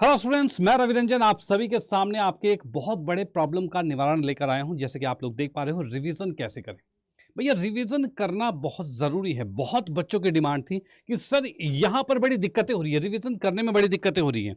Hello students, मैं रवि रंजन आप सभी के सामने आपके एक बहुत बड़े प्रॉब्लम का निवारण लेकर आया हूं। जैसे कि आप लोग देख पा रहे हो, रिवीजन कैसे करें। भैया रिवीजन करना बहुत ज़रूरी है। बहुत बच्चों की डिमांड थी कि सर यहां पर बड़ी दिक्कतें हो रही है, रिवीजन करने में बड़ी दिक्कतें हो रही हैं।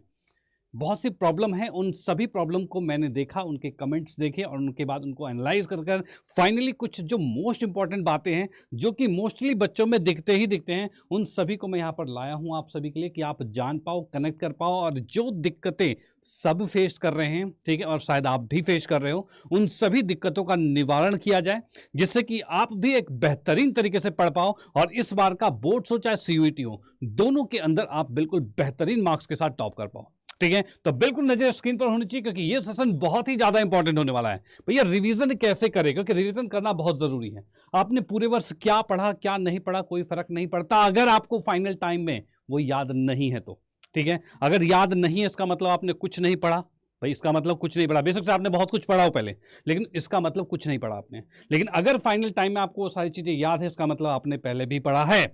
बहुत सी प्रॉब्लम है, उन सभी प्रॉब्लम को मैंने देखा, उनके कमेंट्स देखे और उनके बाद उनको एनालाइज कर कर फाइनली कुछ जो मोस्ट इंपॉर्टेंट बातें हैं जो कि मोस्टली बच्चों में दिखते ही दिखते हैं, उन सभी को मैं यहाँ पर लाया हूँ आप सभी के लिए कि आप जान पाओ, कनेक्ट कर पाओ और जो दिक्कतें सब फेस कर रहे हैं, ठीक है, और शायद आप भी फेस कर रहे हो, उन सभी दिक्कतों का निवारण किया जाए जिससे कि आप भी एक बेहतरीन तरीके से पढ़ पाओ और इस बार का बोर्ड्स हो चाहे सीयूईटी हो, दोनों के अंदर आप बिल्कुल बेहतरीन मार्क्स के साथ टॉप कर पाओ। ठीक है, तो बिल्कुल नजर स्क्रीन पर होनी चाहिए क्योंकि ये सेशन बहुत ही ज्यादा इंपॉर्टेंट होने वाला है। भैया रिवीजन कैसे करें, क्योंकि रिवीजन करना बहुत जरूरी है। आपने पूरे वर्ष क्या पढ़ा क्या नहीं पढ़ा कोई फर्क नहीं पड़ता अगर आपको फाइनल टाइम में वो याद नहीं है तो। ठीक है, अगर याद नहीं है इसका मतलब आपने कुछ नहीं पढ़ा। भाई इसका मतलब कुछ नहीं पढ़ा, बेशक से आपने बहुत कुछ पढ़ा हो पहले, लेकिन इसका मतलब कुछ नहीं पढ़ा आपने। लेकिन अगर फाइनल टाइम में आपको वो सारी चीजें याद है, इसका मतलब आपने पहले भी पढ़ा है।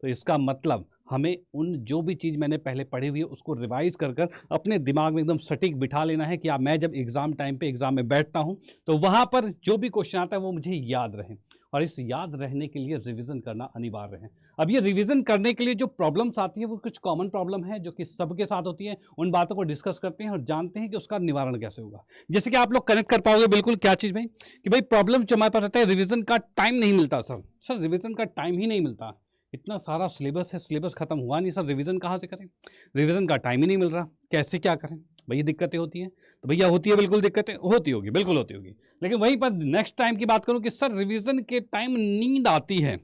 तो इसका मतलब हमें उन जो भी चीज़ मैंने पहले पढ़ी हुई है उसको रिवाइज कर कर अपने दिमाग में एकदम सटीक बिठा लेना है कि आप मैं जब एग्जाम टाइम पे एग्जाम में बैठता हूं तो वहां पर जो भी क्वेश्चन आता है वो मुझे याद रहे। और इस याद रहने के लिए रिवीजन करना अनिवार्य है। अब ये रिवीजन करने के लिए जो प्रॉब्लम्स आती है वो कुछ कॉमन प्रॉब्लम है जो कि सबके साथ होती है। उन बातों को डिस्कस करते हैं और जानते हैं कि उसका निवारण कैसे होगा। जैसे कि आप लोग कनेक्ट कर पाओगे बिल्कुल क्या चीज़ में कि भाई प्रॉब्लम जो हमारे पास रहता है, रिवीजन का टाइम नहीं मिलता। सर रिवीजन का टाइम ही नहीं मिलता, इतना सारा सिलेबस है, सिलेबस खत्म हुआ नहीं सर, रिवीजन कहाँ से करें, रिवीजन का टाइम ही नहीं मिल रहा, कैसे क्या करें। भैया दिक्कतें होती हैं, तो भैया होती है, बिल्कुल दिक्कतें होती होगी, बिल्कुल होती होगी। लेकिन वहीं पर नेक्स्ट टाइम की बात करूं कि सर रिवीजन के टाइम नींद आती है।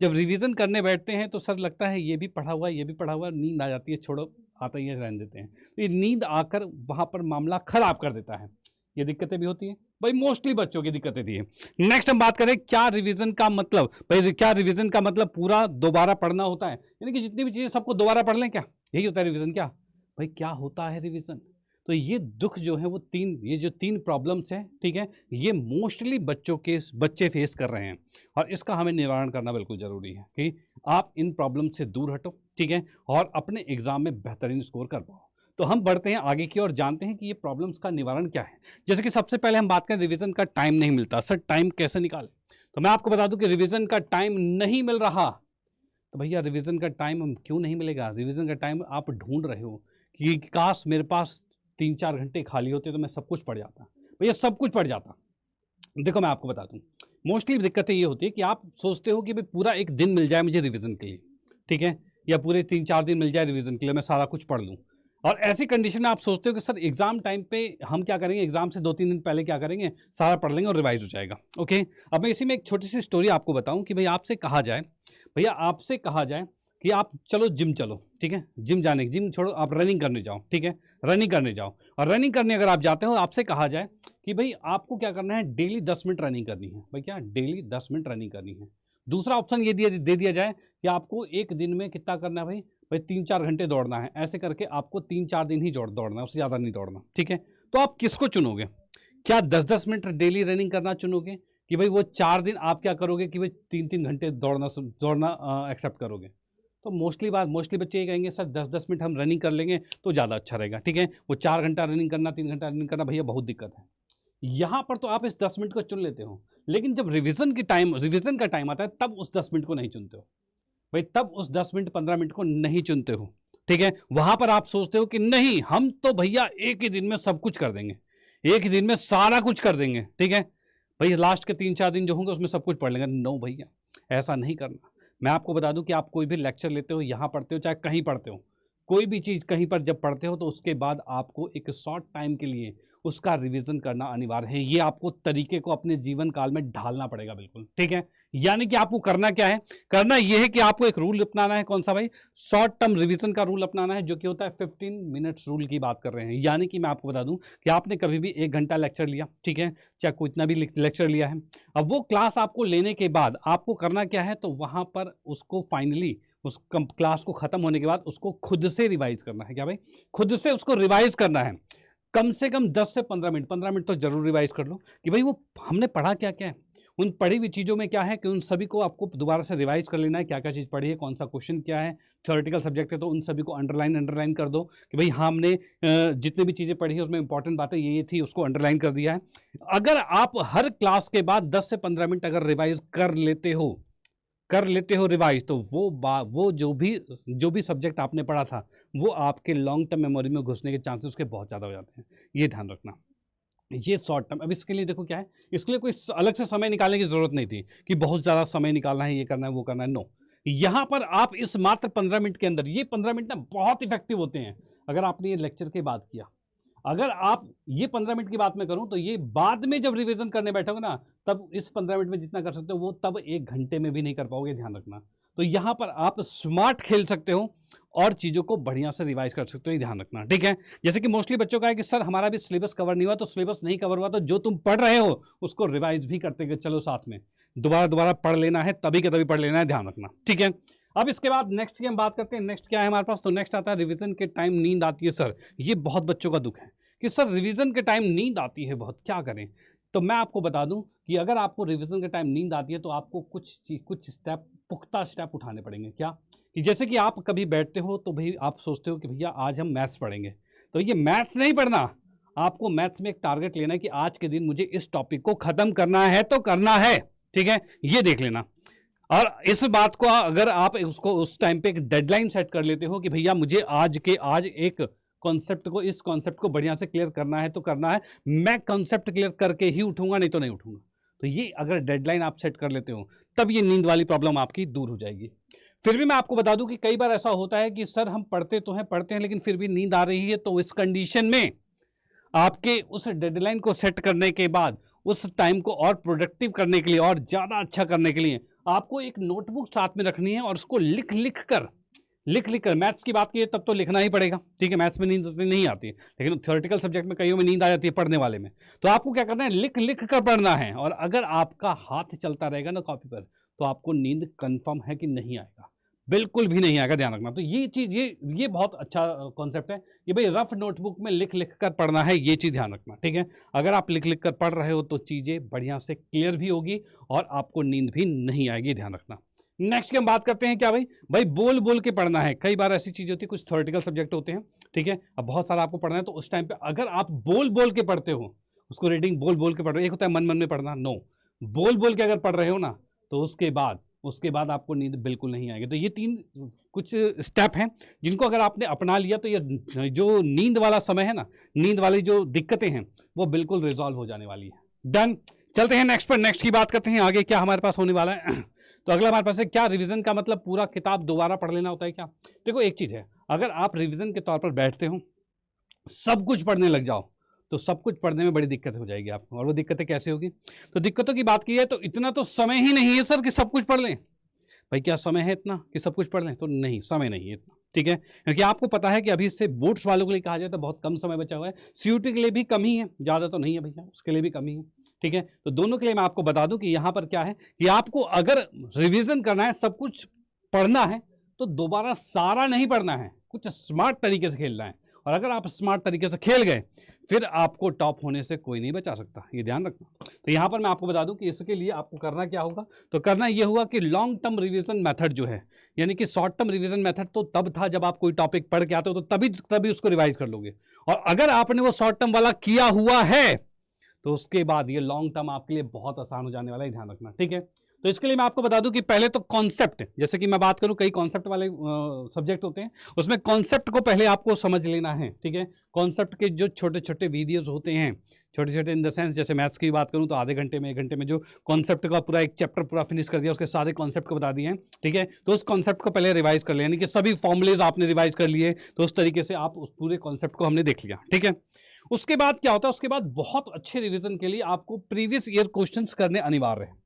जब रिवीजन करने बैठते हैं तो सर लगता है ये भी पढ़ा हुआ है ये भी पढ़ा हुआ है, नींद आ जाती है, छोड़ो आता ही है, रहने देते हैं। तो ये नींद आकर वहां पर मामला खराब कर देता है। ये दिक्कतें भी होती हैं भाई, मोस्टली बच्चों की दिक्कतें थी। नेक्स्ट हम बात करें क्या रिवीजन का मतलब। भाई क्या रिवीजन का मतलब पूरा दोबारा पढ़ना होता है, यानी कि जितनी भी चीजें सबको दोबारा पढ़ लें, क्या यही होता है रिवीजन? क्या भाई क्या होता है रिवीजन? तो ये दुख जो है वो ये जो तीन प्रॉब्लम्स हैं, ठीक है, ये मोस्टली बच्चे फेस कर रहे हैं और इसका हमें निवारण करना बिल्कुल जरूरी है कि आप इन प्रॉब्लम से दूर हटो, ठीक है, और अपने एग्जाम में बेहतरीन स्कोर कर पाओ। तो हम बढ़ते हैं आगे की और जानते हैं कि ये प्रॉब्लम्स का निवारण क्या है। जैसे कि सबसे पहले हम बात करें, रिवीजन का टाइम नहीं मिलता। सर टाइम कैसे निकालें? तो मैं आपको बता दूं कि रिवीजन का टाइम नहीं मिल रहा। तो भैया रिवीजन का टाइम क्यों नहीं मिलेगा? रिवीजन का टाइम आप ढूंढ रहे हो कि काश मेरे पास 3-4 घंटे खाली होते तो मैं सब कुछ पढ़ जाता। भैया सब कुछ पढ़ जाता। देखो मैं आपको बता दूं, मोस्टली दिक्कतें ये होती है कि आप सोचते हो कि भाई पूरा एक दिन मिल जाए मुझे रिवीजन के लिए, ठीक है, या पूरे 3-4 दिन मिल जाए रिवीजन के लिए, मैं सारा कुछ पढ़ लूँ। और ऐसी कंडीशन में आप सोचते हो कि सर एग्जाम टाइम पे हम क्या करेंगे, एग्जाम से 2-3 दिन पहले क्या करेंगे, सारा पढ़ लेंगे और रिवाइज हो जाएगा। ओके, अब मैं इसी में एक छोटी सी स्टोरी आपको बताऊं कि भाई आपसे कहा जाए, भैया आपसे कहा जाए कि आप चलो जिम चलो, ठीक है, जिम छोड़ो, आप रनिंग करने जाओ, ठीक है, रनिंग करने जाओ। और रनिंग करने अगर आप जाते हो, आपसे कहा जाए कि भाई आपको क्या करना है, डेली 10 मिनट रनिंग करनी है। भाई क्या डेली 10 मिनट रनिंग करनी है। दूसरा ऑप्शन ये दे दिया जाए कि आपको एक दिन में कितना करना है, भाई भाई 3-4 घंटे दौड़ना है। ऐसे करके आपको 3-4 दिन ही दौड़ना है, उससे ज़्यादा नहीं दौड़ना, ठीक है। तो आप किसको चुनोगे? क्या 10-10 मिनट डेली रनिंग करना चुनोगे कि भाई वो 4 दिन आप क्या करोगे कि भाई 3-3 घंटे दौड़ना एक्सेप्ट करोगे? तो मोस्टली बच्चे ये कहेंगे सर 10-10 मिनट हम रनिंग कर लेंगे तो ज़्यादा अच्छा रहेगा, ठीक है। वो 4 घंटा रनिंग करना, 3 घंटा रनिंग करना, भैया बहुत दिक्कत है। यहाँ पर तो आप इस 10 मिनट को चुन लेते हो, लेकिन जब रिवीजन का टाइम आता है तब उस 10 मिनट को नहीं चुनते हो। भाई तब उस 10 मिनट 15 मिनट को नहीं चुनते हो, ठीक है। वहां पर आप सोचते हो कि नहीं हम तो भैया एक ही दिन में सब कुछ कर देंगे, एक ही दिन में सारा कुछ कर देंगे, ठीक है, भाई लास्ट के 3-4 दिन जो होंगे उसमें सब कुछ पढ़ लेंगे। नो भैया, ऐसा नहीं करना। मैं आपको बता दूं कि आप कोई भी लेक्चर लेते हो, यहां पढ़ते हो चाहे कहीं पढ़ते हो, कोई भी चीज़ कहीं पर जब पढ़ते हो तो उसके बाद आपको एक शॉर्ट टाइम के लिए उसका रिवीजन करना अनिवार्य है। ये आपको तरीके को अपने जीवन काल में ढालना पड़ेगा, बिल्कुल ठीक है। यानी कि आपको करना क्या है, करना यह है कि आपको एक रूल अपनाना है। कौन सा भाई? शॉर्ट टर्म रिवीजन का रूल अपनाना है, जो कि होता है 15 मिनट्स रूल की बात कर रहे हैं। यानी कि मैं आपको बता दूं कि आपने कभी भी 1 घंटा लेक्चर लिया, ठीक है, चाहे कोई इतना भी लेक्चर लिया है, अब वो क्लास आपको लेने के बाद आपको करना क्या है, तो वहां पर उसको फाइनली उस क्लास को खत्म होने के बाद उसको खुद से रिवाइज करना है। क्या भाई? खुद से उसको रिवाइज करना है। कम से कम 10 से 15 मिनट, 15 मिनट तो जरूर रिवाइज कर लो कि भाई वो हमने पढ़ा क्या क्या है, उन पढ़ी हुई चीज़ों में क्या है कि उन सभी को आपको दोबारा से रिवाइज कर लेना है, क्या क्या चीज़ पढ़ी है, कौन सा क्वेश्चन क्या है। थ्योरेटिकल सब्जेक्ट है तो उन सभी को अंडरलाइन कर दो कि भाई हाँ, हमने जितनी भी चीज़ें पढ़ी है उसमें इंपॉर्टेंट बातें ये थी, उसको अंडरलाइन कर दिया है। अगर आप हर क्लास के बाद 10 से 15 मिनट अगर रिवाइज कर लेते हो रिवाइज, तो वो जो भी सब्जेक्ट आपने पढ़ा था वो आपके लॉन्ग टर्म मेमोरी में घुसने के चांसेस उसके बहुत ज़्यादा हो जाते हैं। ये ध्यान रखना। ये शॉर्ट टर्म। अब इसके लिए देखो क्या है, इसके लिए कोई अलग से समय निकालने की जरूरत नहीं थी कि बहुत ज़्यादा समय निकालना है, ये करना है, वो करना है। नो, यहाँ पर आप इस मात्र 15 मिनट के अंदर, ये 15 मिनट ना बहुत इफेक्टिव होते हैं। अगर आपने ये लेक्चर के बाद किया, अगर आप ये 15 मिनट की बात मैं करूं, तो ये बाद में जब रिवीजन करने बैठोगे ना, तब इस 15 मिनट में जितना कर सकते हो वो तब 1 घंटे में भी नहीं कर पाओगे, ध्यान रखना। तो यहां पर आप स्मार्ट खेल सकते हो और चीज़ों को बढ़िया से रिवाइज कर सकते हो, ये ध्यान रखना, ठीक है। जैसे कि मोस्टली बच्चों का है कि सर हमारा भी सिलेबस कवर नहीं हुआ, तो सिलेबस नहीं कवर हुआ तो जो तुम पढ़ रहे हो उसको रिवाइज भी करते गए चलो, साथ में दोबारा पढ़ लेना है, तभी के तभी पढ़ लेना है, ध्यान रखना, ठीक है। अब इसके बाद नेक्स्ट की हम बात करते हैं। नेक्स्ट क्या है हमारे पास, तो नेक्स्ट आता है रिवीजन के टाइम नींद आती है। सर ये बहुत बच्चों का दुख है कि सर रिवीजन के टाइम नींद आती है बहुत, क्या करें। तो मैं आपको बता दूं कि अगर आपको रिवीजन के टाइम नींद आती है तो आपको कुछ स्टेप, पुख्ता स्टेप उठाने पड़ेंगे। क्या कि जैसे कि आप कभी बैठते हो तो भाई आप सोचते हो कि भैया आज हम मैथ्स पढ़ेंगे, तो ये मैथ्स नहीं पढ़ना, आपको मैथ्स में एक टारगेट लेना है कि आज के दिन मुझे इस टॉपिक को खत्म करना है तो करना है, ठीक है, ये देख लेना। और इस बात को अगर आप उसको उस टाइम पे एक डेडलाइन सेट कर लेते हो कि भैया मुझे आज एक इस कॉन्सेप्ट को बढ़िया से क्लियर करना है तो करना है, मैं कॉन्सेप्ट क्लियर करके ही उठूंगा, नहीं तो नहीं उठूंगा। तो ये अगर डेडलाइन आप सेट कर लेते हो तब ये नींद वाली प्रॉब्लम आपकी दूर हो जाएगी। फिर भी मैं आपको बता दूं कि कई बार ऐसा होता है कि सर हम पढ़ते हैं लेकिन फिर भी नींद आ रही है, तो इस कंडीशन में आपके उस डेडलाइन को सेट करने के बाद उस टाइम को और प्रोडक्टिव करने के लिए और ज़्यादा अच्छा करने के लिए आपको एक नोटबुक साथ में रखनी है और उसको लिख लिख कर मैथ्स की बात की तब तो लिखना ही पड़ेगा, ठीक है। मैथ्स में नींद नहीं आती, लेकिन थ्योरेटिकल सब्जेक्ट में कईयों में नींद आ जाती है पढ़ने वाले में। तो आपको क्या करना है, लिख लिख कर पढ़ना है। और अगर आपका हाथ चलता रहेगा ना कॉपी पर, तो आपको नींद कंफर्म है कि नहीं आएगा, बिल्कुल भी नहीं आएगा, ध्यान रखना। तो ये चीज़ ये बहुत अच्छा कॉन्सेप्ट है कि भाई रफ नोटबुक में लिख लिख कर पढ़ना है, ये चीज़ ध्यान रखना, ठीक है। अगर आप लिख लिख कर पढ़ रहे हो तो चीज़ें बढ़िया से क्लियर भी होगी और आपको नींद भी नहीं आएगी, ध्यान रखना। नेक्स्ट की हम बात करते हैं क्या भाई बोल बोल के पढ़ना है। कई बार ऐसी चीज़ होती है, कुछ थ्योरेटिकल सब्जेक्ट होते हैं, ठीक है, अब बहुत सारा आपको पढ़ना है, तो उस टाइम पे अगर आप बोल बोल के पढ़ते हो, उसको रीडिंग बोल बोल के पढ़ रहे हो, एक होता है मन मन में पढ़ना, नो, बोल बोल के अगर पढ़ रहे हो ना, तो उसके बाद आपको नींद बिल्कुल नहीं आएगी। तो ये 3 कुछ स्टेप हैं जिनको अगर आपने अपना लिया तो ये जो नींद वाला समय है ना, नींद वाली जो दिक्कतें हैं वो बिल्कुल रिजॉल्व हो जाने वाली है। डन, चलते हैं नेक्स्ट पर। नेक्स्ट की बात करते हैं आगे क्या हमारे पास होने वाला है। तो अगला हमारे पास है क्या, रिवीजन का मतलब पूरा किताब दोबारा पढ़ लेना होता है क्या। देखो एक चीज़ है, अगर आप रिवीजन के तौर पर बैठते हो, सब कुछ पढ़ने लग जाओ, तो सब कुछ पढ़ने में बड़ी दिक्कत हो जाएगी आपको। और वो दिक्कतें कैसे होगी, तो दिक्कतों की बात की है तो इतना तो समय ही नहीं है सर कि सब कुछ पढ़ लें। भाई क्या समय है इतना कि सब कुछ पढ़ लें, तो नहीं, समय नहीं है इतना, ठीक है। क्योंकि आपको पता है कि अभी इससे बोर्ड्स वालों के लिए कहा जाए तो बहुत कम समय बचा हुआ है, सीयूटी के लिए भी कम ही है, ज़्यादा तो नहीं है भैया, उसके लिए भी कम ही है, ठीक है। तो दोनों के लिए मैं आपको बता दूं कि यहाँ पर क्या है कि आपको अगर रिविजन करना है, सब कुछ पढ़ना है, तो दोबारा सारा नहीं पढ़ना है, कुछ स्मार्ट तरीके से खेलना है। और अगर आप स्मार्ट तरीके से खेल गए फिर आपको टॉप होने से कोई नहीं बचा सकता, ये ध्यान रखना। तो यहाँ पर मैं आपको बता दूं कि इसके लिए आपको करना क्या होगा, तो करना ये होगा कि लॉन्ग टर्म रिवीजन मेथड जो है, यानी कि शॉर्ट टर्म रिवीजन मेथड तो तब था जब आप कोई टॉपिक पढ़ के आते हो, तो तभी उसको रिवाइज कर लोगे। और अगर आपने वो शॉर्ट टर्म वाला किया हुआ है तो उसके बाद ये लॉन्ग टर्म आपके लिए बहुत आसान हो जाने वाला है, ध्यान रखना, ठीक है। तो इसके लिए मैं आपको बता दूं कि पहले तो कॉन्सेप्ट, जैसे कि मैं बात करूं, कई कॉन्सेप्ट वाले सब्जेक्ट होते हैं, उसमें कॉन्सेप्ट को पहले आपको समझ लेना है, ठीक है। कॉन्सेप्ट के जो छोटे छोटे वीडियोस होते हैं, छोटे छोटे इन द सेंस, जैसे मैथ्स की बात करूं तो आधे घंटे में 1 घंटे में जो कॉन्सेप्ट का पूरा एक चैप्टर पूरा फिनिश कर दिया, उसके सारे कॉन्सेप्ट को बता दिए हैं, ठीक है। तो उस कॉन्सेप्ट को पहले रिवाइज कर लिया, यानी कि सभी फॉर्मुलेज आपने रिवाइज कर लिए, तो उस तरीके से आप उस पूरे कॉन्सेप्ट को हमने देख लिया, ठीक है। उसके बाद क्या होता है, उसके बाद बहुत अच्छे रिवीजन के लिए आपको प्रीवियस ईयर क्वेश्चंस करने अनिवार्य है।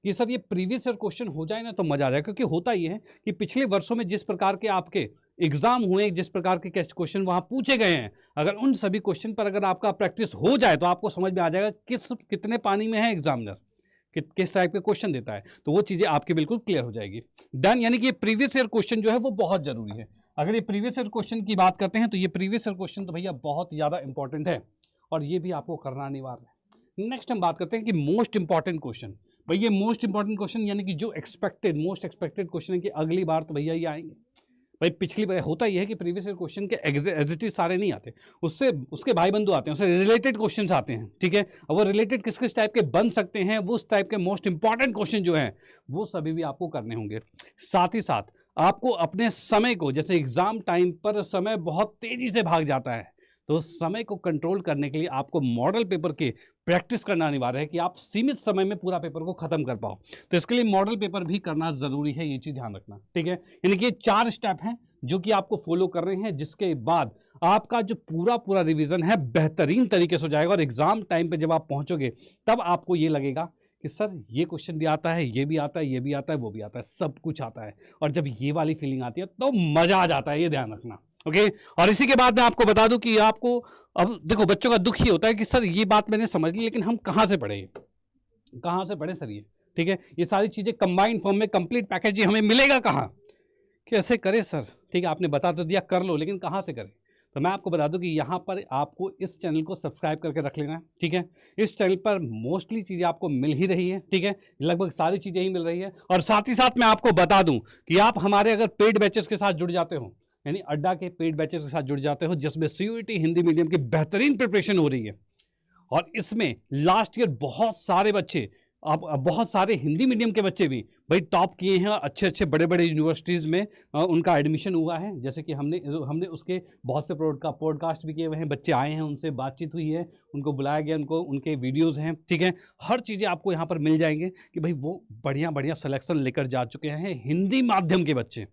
कि सर ये प्रीवियस ईयर क्वेश्चन हो जाए ना तो मजा आ जाए, क्योंकि होता ये है कि पिछले वर्षों में जिस प्रकार के आपके एग्जाम हुए, जिस प्रकार के क्वेश्चन वहां पूछे गए हैं, अगर उन सभी क्वेश्चन पर अगर आपका प्रैक्टिस हो जाए तो आपको समझ में आ जाएगा कितने पानी में है एग्जामिनर, किस टाइप के क्वेश्चन देता है, तो वो चीजें आपकी बिल्कुल क्लियर हो जाएगी। डन, यानी कि ये प्रीवियस ईयर क्वेश्चन जो है वो बहुत जरूरी है। अगर ये प्रीवियस ईयर क्वेश्चन की बात करते हैं तो ये प्रीवियस ईयर क्वेश्चन तो भैया बहुत ज्यादा इंपॉर्टेंट है और ये भी आपको करना अनिवार्य है। नेक्स्ट हम बात करते हैं कि मोस्ट इंपॉर्टेंट क्वेश्चन, भाई ये मोस्ट इंपॉर्टेंट क्वेश्चन, यानी कि जो एक्सपेक्टेड मोस्ट एक्सपेक्टेड क्वेश्चन है कि अगली बार तो भैया ये आएंगे। भाई पिछली बार होता यह है कि प्रीवियस ईयर क्वेश्चन के एज इट इज सारे नहीं आते, उससे उसके भाई बंधु आते हैं, उससे रिलेटेड क्वेश्चंस आते हैं, ठीक है। अब वो रिलेटेड किस किस टाइप के बन सकते हैं, वो उस टाइप के मोस्ट इंपॉर्टेंट क्वेश्चन जो हैं वो सभी भी आपको करने होंगे। साथ ही साथ आपको अपने समय को, जैसे एग्जाम टाइम पर समय बहुत तेजी से भाग जाता है, तो समय को कंट्रोल करने के लिए आपको मॉडल पेपर की प्रैक्टिस करना अनिवार्य है कि आप सीमित समय में पूरा पेपर को खत्म कर पाओ। तो इसके लिए मॉडल पेपर भी करना जरूरी है, ये चीज ध्यान रखना, ठीक है। यानी कि ये 4 स्टेप हैं जो कि आपको फॉलो कर रहे हैं, जिसके बाद आपका जो पूरा रिवीजन है बेहतरीन तरीके से हो जाएगा। और एग्जाम टाइम पे जब आप पहुंचोगे तब आपको ये लगेगा कि सर ये क्वेश्चन भी आता है, ये भी आता है, ये भी आता है, वो भी आता है, सब कुछ आता है। और जब ये वाली फीलिंग आती है तो मजा आ जाता है, ये ध्यान रखना, ओके। और इसी के बाद मैं आपको बता दूं कि आपको, अब देखो बच्चों का दुख ये होता है कि सर ये बात मैंने समझ ली, लेकिन हम कहाँ से पढ़े, कहाँ से पढ़े सर ये, ठीक है। ये सारी चीजें कंबाइंड फॉर्म में कंप्लीट पैकेज हमें मिलेगा कहाँ, कैसे करें सर, ठीक है। आपने बता तो दिया कर लो, लेकिन कहाँ से करें। तो मैं आपको बता दूं कि यहाँ पर आपको इस चैनल को सब्सक्राइब करके रख लेना है, ठीक है। इस चैनल पर मोस्टली चीज़ें आपको मिल ही रही है, ठीक है, लगभग सारी चीज़ें ही मिल रही है। और साथ ही साथ मैं आपको बता दूं कि आप हमारे अगर पेड बैचेस के साथ जुड़ जाते हो, यानी अड्डा के पेड बैचेस के साथ जुड़ जाते हो, जिसमें सीयूईटी हिंदी मीडियम की बेहतरीन प्रिपरेशन हो रही है, और इसमें लास्ट ईयर बहुत सारे बच्चे, अब बहुत सारे हिंदी मीडियम के बच्चे भी भाई टॉप किए हैं, अच्छे अच्छे बड़े बड़े यूनिवर्सिटीज़ में उनका एडमिशन हुआ है। जैसे कि हमने उसके बहुत से पॉडकास्ट भी किए हुए हैं, बच्चे आए हैं, उनसे बातचीत हुई है, उनको बुलाया गया, उनको उनके वीडियोज़ हैं, ठीक है। हर चीज़ें आपको यहाँ पर मिल जाएंगे कि भाई वो बढ़िया बढ़िया सिलेक्शन लेकर जा चुके हैं हिंदी माध्यम के बच्चे।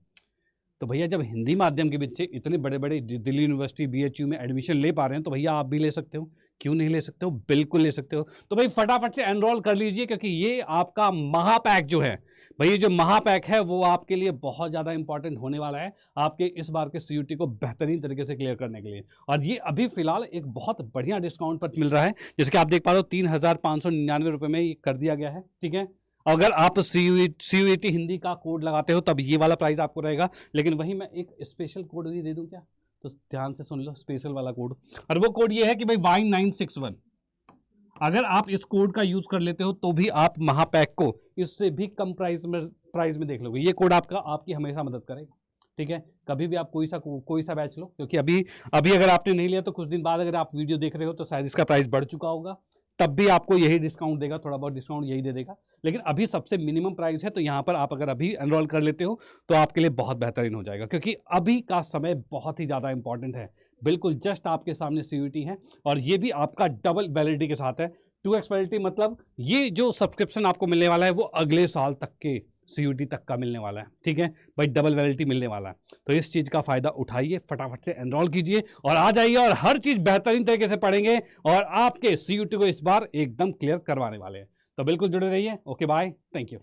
तो भैया जब हिंदी माध्यम के बच्चे इतने बड़े बड़े दिल्ली यूनिवर्सिटी BHU में एडमिशन ले पा रहे हैं, तो भैया आप भी ले सकते हो, क्यों नहीं ले सकते हो, बिल्कुल ले सकते हो। तो भाई फटाफट से एनरोल कर लीजिए, क्योंकि ये आपका महापैक जो है, भैया जो महापैक है वो आपके लिए बहुत ज़्यादा इंपॉर्टेंट होने वाला है, आपके इस बार के CUT को बेहतरीन तरीके से क्लियर करने के लिए। और ये अभी फिलहाल एक बहुत बढ़िया डिस्काउंट पर मिल रहा है, जैसे कि आप देख पा रहे हो 3,599 रुपये में ये कर दिया गया है, ठीक है। अगर आप CUT हिंदी का कोड लगाते हो तब ये वाला प्राइस आपको रहेगा, लेकिन वहीं मैं एक स्पेशल कोड भी दे दूं क्या, तो ध्यान से सुन लो स्पेशल वाला कोड। और वो कोड ये है कि भाई Y961, अगर आप इस कोड का यूज कर लेते हो तो भी आप महापैक को इससे भी कम प्राइस में देख लोगे। ये कोड आपकी हमेशा मदद करेगा, ठीक है। कभी भी आप कोई सा बैच लो, क्योंकि अभी अगर आपने नहीं लिया तो कुछ दिन बाद अगर आप वीडियो देख रहे हो तो शायद इसका प्राइस बढ़ चुका होगा, तब भी आपको यही डिस्काउंट देगा, थोड़ा बहुत डिस्काउंट यही दे देगा। लेकिन अभी सबसे मिनिमम प्राइस है, तो यहाँ पर आप अगर अभी एनरोल कर लेते हो तो आपके लिए बहुत बेहतरीन हो जाएगा, क्योंकि अभी का समय बहुत ही ज़्यादा इंपॉर्टेंट है। बिल्कुल जस्ट आपके सामने CUT है, और ये भी आपका डबल वैलिडिटी के साथ है। 2x वैलिडिटी मतलब ये जो सब्सक्रिप्शन आपको मिलने वाला है वो अगले साल तक के CUT तक का मिलने वाला है, ठीक है भाई, डबल वैलिडिटी मिलने वाला है। तो इस चीज़ का फ़ायदा उठाइए, फटाफट से एनरोल कीजिए और आ जाइए, और हर चीज़ बेहतरीन तरीके से पढ़ेंगे और आपके CUT को इस बार एकदम क्लियर करवाने वाले हैं। तो बिल्कुल जुड़े रहिए। Okay bye, thank you.